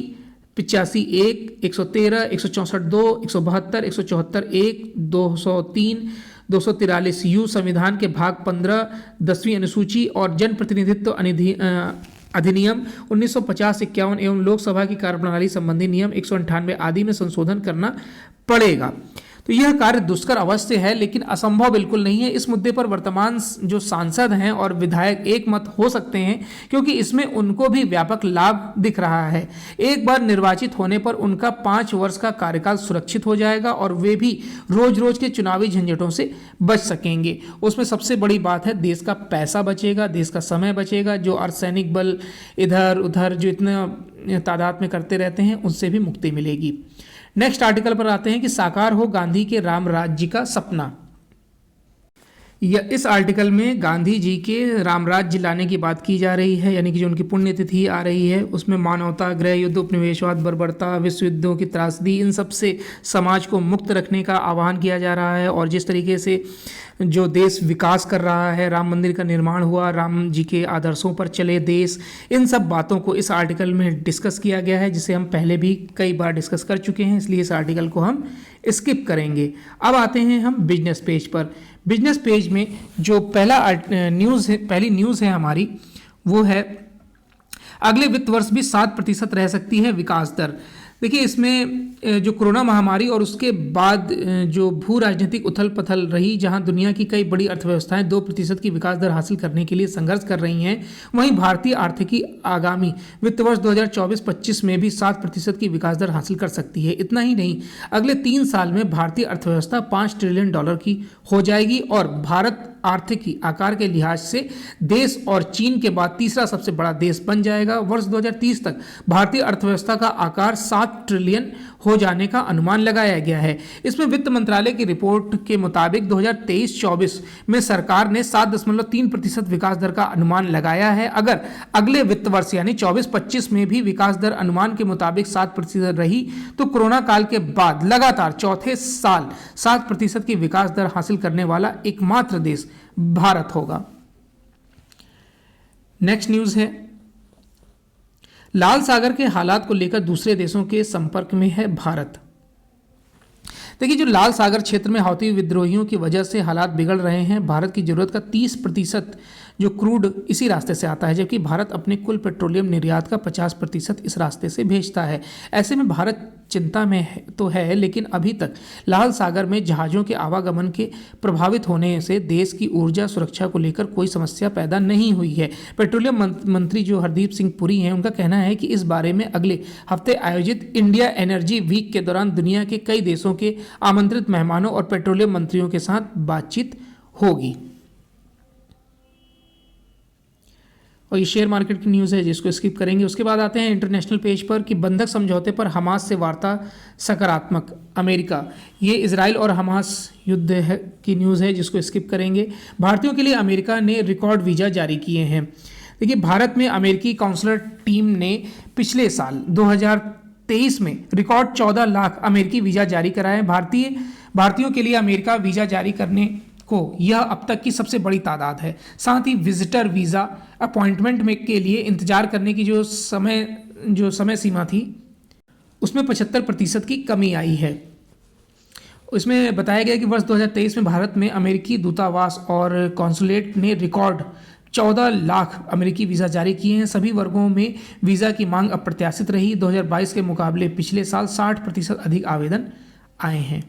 A: 85(1), 113, 164(2), 172, 174(1), 203, 243 यू संविधान के भाग 15 10वीं अनुसूची और जन प्रतिनिधित्व अधिनियम 1950-51 एवं लोकसभा की कार्यप्रणाली संबंधी नियम 198 आदि में संशोधन करना पड़ेगा। तो यह कार्य दुष्कर अवश्य है लेकिन असंभव बिल्कुल नहीं है। इस मुद्दे पर वर्तमान जो सांसद हैं और विधायक एक मत हो सकते हैं क्योंकि इसमें उनको भी व्यापक लाभ दिख रहा है। एक बार निर्वाचित होने पर उनका 5 वर्ष का कार्यकाल सुरक्षित हो जाएगा और वे भी रोज रोज के चुनावी झंझटों से बच सकेंगे। उसमें सबसे बड़ी बात है देश का पैसा बचेगा, देश का समय बचेगा, जो अर्धसैनिक बल इधर उधर जो इतना तादाद में करते रहते हैं उनसे भी मुक्ति मिलेगी। नेक्स्ट आर्टिकल पर आते हैं कि साकार हो गांधी के राम राज्य का सपना। इस आर्टिकल में गांधी जी के राम राज्य लाने की बात की जा रही है, यानी कि जो उनकी पुण्यतिथि आ रही है उसमें मानवता, गृह युद्ध, उपनिवेशवाद, बर्बरता, विश्व युद्धों की त्रासदी, इन सब से समाज को मुक्त रखने का आह्वान किया जा रहा है। और जिस तरीके से जो देश विकास कर रहा है, राम मंदिर का निर्माण हुआ, राम जी के आदर्शों पर चले देश, इन सब बातों को इस आर्टिकल में डिस्कस किया गया है जिसे हम पहले भी कई बार डिस्कस कर चुके हैं, इसलिए इस आर्टिकल को हम स्किप करेंगे। अब आते हैं हम बिजनेस पेज पर। बिजनेस पेज में जो पहली न्यूज़ है हमारी वो है अगले वित्त वर्ष भी 7% रह सकती है विकास दर। देखिए इसमें जो कोरोना महामारी और उसके बाद जो भू राजनीतिक उथल पथल रही, जहां दुनिया की कई बड़ी अर्थव्यवस्थाएं 2% की विकास दर हासिल करने के लिए संघर्ष कर रही हैं, वहीं भारतीय आर्थिकी आगामी वित्त वर्ष 2024-25 में भी 7% की विकास दर हासिल कर सकती है। इतना ही नहीं, अगले 3 साल में भारतीय अर्थव्यवस्था $5 ट्रिलियन की हो जाएगी और भारत आर्थिकी आकार के लिहाज से देश और चीन के बाद तीसरा सबसे बड़ा देश बन जाएगा। वर्ष 2030 तक भारतीय अर्थव्यवस्था का आकार 7 ट्रिलियन हो जाने का अनुमान लगाया गया है। इसमें वित्त मंत्रालय की रिपोर्ट के मुताबिक 2023-24 में सरकार ने 7.3% विकास दर का अनुमान लगाया है। अगर अगले वित्त वर्ष यानी 24-25 में भी विकास दर अनुमान के मुताबिक 7% रही तो कोरोना काल के बाद लगातार चौथे साल 7% की विकास दर हासिल करने वाला एकमात्र देश भारत होगा। नेक्स्ट न्यूज़ है लाल सागर के हालात को लेकर दूसरे देशों के संपर्क में है भारत। देखिए जो लाल सागर क्षेत्र में हौती विद्रोहियों की वजह से हालात बिगड़ रहे हैं। भारत की जरूरत का 30% जो क्रूड इसी रास्ते से आता है, जबकि भारत अपने कुल पेट्रोलियम निर्यात का 50% इस रास्ते से भेजता है। ऐसे में भारत चिंता में तो है, लेकिन अभी तक लाल सागर में जहाज़ों के आवागमन के प्रभावित होने से देश की ऊर्जा सुरक्षा को लेकर कोई समस्या पैदा नहीं हुई है। पेट्रोलियम मंत्री जो हरदीप सिंह पुरी हैं, उनका कहना है कि इस बारे में अगले हफ्ते आयोजित इंडिया एनर्जी वीक के दौरान दुनिया के कई देशों के आमंत्रित मेहमानों और पेट्रोलियम मंत्रियों के साथ बातचीत होगी। और ये शेयर मार्केट की न्यूज़ है जिसको स्किप करेंगे। उसके बाद आते हैं इंटरनेशनल पेज पर कि बंधक समझौते पर हमास से वार्ता सकारात्मक, अमेरिका। ये इजराइल और हमास युद्ध है की न्यूज़ है जिसको स्किप करेंगे। भारतीयों के लिए अमेरिका ने रिकॉर्ड वीज़ा जारी किए हैं। देखिए भारत में अमेरिकी काउंसलर टीम ने पिछले साल 2023 में रिकॉर्ड 14 लाख अमेरिकी वीज़ा जारी कराए। भारतीयों के लिए अमेरिका वीज़ा जारी करने को यह अब तक की सबसे बड़ी तादाद है। साथ ही विजिटर वीज़ा अपॉइंटमेंट में के लिए इंतजार करने की जो समय सीमा थी उसमें 75% की कमी आई है। इसमें बताया गया कि वर्ष 2023 में भारत में अमेरिकी दूतावास और कॉन्सुलेट ने रिकॉर्ड 14 लाख अमेरिकी वीज़ा जारी किए हैं। सभी वर्गों में वीज़ा की मांग अप्रत्याशित रही। 2022 के मुकाबले पिछले साल 60% अधिक आवेदन आए हैं।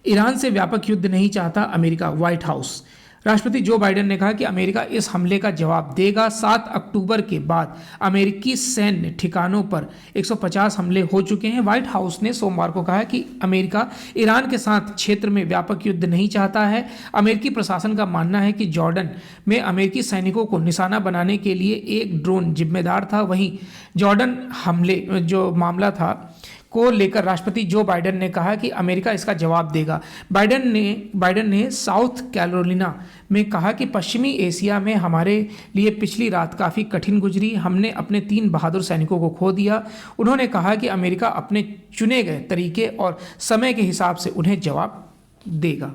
A: ईरान से व्यापक युद्ध नहीं चाहता अमेरिका, व्हाइट हाउस। राष्ट्रपति जो बाइडेन ने कहा कि अमेरिका इस हमले का जवाब देगा। 7 अक्टूबर के बाद अमेरिकी सैन्य ठिकानों पर 150 हमले हो चुके हैं। व्हाइट हाउस ने सोमवार को कहा कि अमेरिका ईरान के साथ क्षेत्र में व्यापक युद्ध नहीं चाहता है। अमेरिकी प्रशासन का मानना है कि जॉर्डन में अमेरिकी सैनिकों को निशाना बनाने के लिए एक ड्रोन जिम्मेदार था। वहीं जॉर्डन हमले जो मामला था को लेकर राष्ट्रपति जो बाइडेन ने कहा कि अमेरिका इसका जवाब देगा। बाइडेन ने साउथ कैरोलिना में कहा कि पश्चिमी एशिया में हमारे लिए पिछली रात काफ़ी कठिन गुजरी। हमने अपने 3 बहादुर सैनिकों को खो दिया। उन्होंने कहा कि अमेरिका अपने चुने गए तरीके और समय के हिसाब से उन्हें जवाब देगा।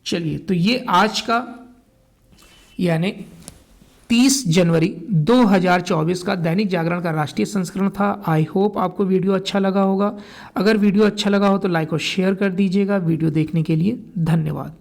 A: चलिए, तो ये आज का यानी 30 जनवरी 2024 का दैनिक जागरण का राष्ट्रीय संस्करण था। आई होप आपको वीडियो अच्छा लगा होगा। अगर वीडियो अच्छा लगा हो तो लाइक और शेयर कर दीजिएगा। वीडियो देखने के लिए धन्यवाद।